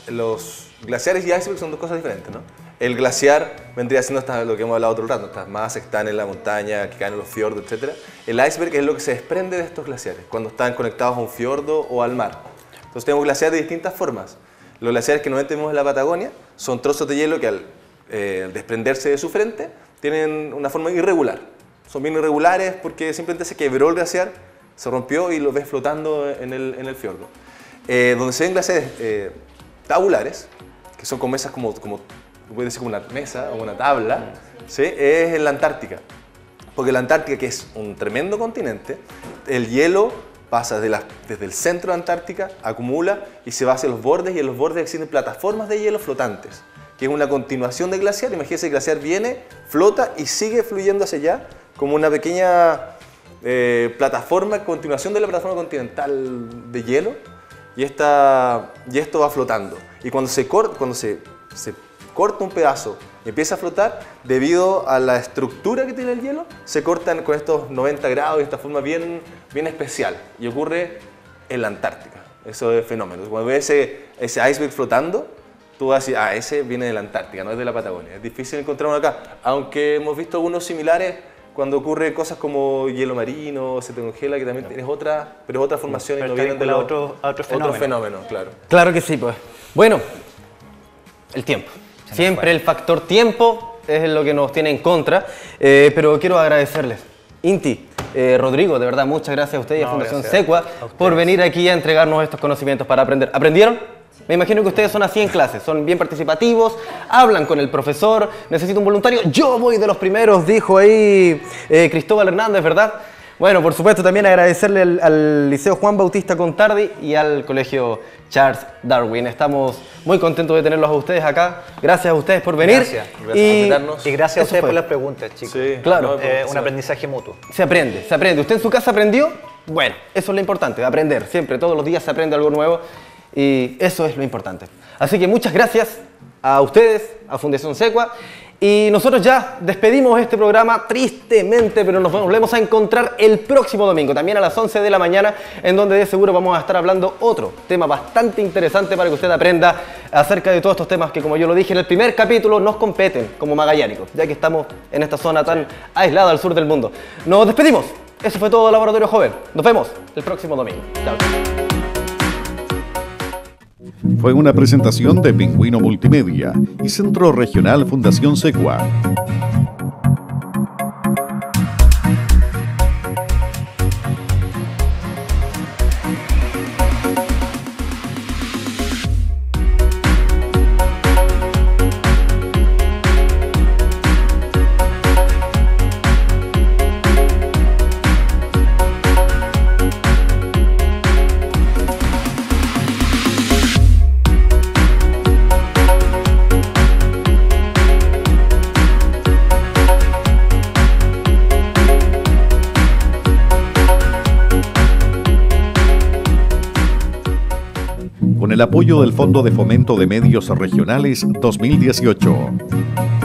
los glaciares y icebergs son dos cosas diferentes, ¿no? El glaciar vendría siendo lo que hemos hablado otro rato, estas masas que están en la montaña, que caen en los fiordos, etc. El iceberg es lo que se desprende de estos glaciares, cuando están conectados a un fiordo o al mar. Entonces tenemos glaciares de distintas formas. Los glaciares que normalmente vemos en la Patagonia son trozos de hielo que al desprenderse de su frente tienen una forma irregular. Son bien irregulares porque simplemente se quebró el glaciar, se rompió y lo ves flotando en el fiordo. Donde se ven glaciares tabulares, que son como mesas como puede decir como una mesa o una tabla, ¿sí? Es en la Antártica. Porque la Antártica, que es un tremendo continente, el hielo pasa desde el centro de Antártica, acumula y se va hacia los bordes, y en los bordes existen plataformas de hielo flotantes, que es una continuación del glaciar. Imagínense, el glaciar viene, flota y sigue fluyendo hacia allá como una pequeña plataforma, continuación de la plataforma continental de hielo, y esto va flotando. Y cuando se corta un pedazo y empieza a flotar, debido a la estructura que tiene el hielo, se cortan con estos 90 grados de esta forma bien especial. Y ocurre en la Antártica. Eso es fenómeno. Cuando ves ese iceberg flotando, tú vas a decir, ese viene de la Antártica, no es de la Patagonia. Es difícil encontrar uno acá, aunque hemos visto algunos similares cuando ocurre cosas como hielo marino, se te congela, que también tienes otra formación, y no vienen de otro fenómeno. Claro. Claro que sí, pues. Bueno, el tiempo. Siempre el factor tiempo es lo que nos tiene en contra, pero quiero agradecerles. Inti, Rodrigo, de verdad, muchas gracias a ustedes y a Fundación Secua por venir aquí a entregarnos estos conocimientos para aprender. ¿Aprendieron? Sí. Me imagino que ustedes son así en clase, son bien participativos, hablan con el profesor, necesito un voluntario. Yo voy de los primeros, dijo ahí Cristóbal Hernández, ¿verdad? Bueno, por supuesto, también agradecerle al Liceo Juan Bautista Contardi y al Colegio Charles Darwin. Estamos muy contentos de tenerlos a ustedes acá. Gracias a ustedes por venir. Gracias por invitarnos. Y gracias a ustedes por las preguntas, chicos. Sí, claro. Un aprendizaje mutuo. Se aprende. ¿Usted en su casa aprendió? Bueno, eso es lo importante, aprender. Siempre, todos los días se aprende algo nuevo y eso es lo importante. Así que muchas gracias a ustedes, a Fundación Secua. Y nosotros ya despedimos este programa tristemente, pero nos volvemos a encontrar el próximo domingo, también a las 11 de la mañana, en donde de seguro vamos a estar hablando otro tema bastante interesante para que usted aprenda acerca de todos estos temas que, como yo lo dije en el primer capítulo, nos competen como magallánicos, ya que estamos en esta zona tan aislada al sur del mundo. Nos despedimos. Eso fue todo, Laboratorio Joven. Nos vemos el próximo domingo. Chao. Fue una presentación de Pingüino Multimedia y Centro Regional Fundación Secua. Con el apoyo del Fondo de Fomento de Medios Regionales 2018.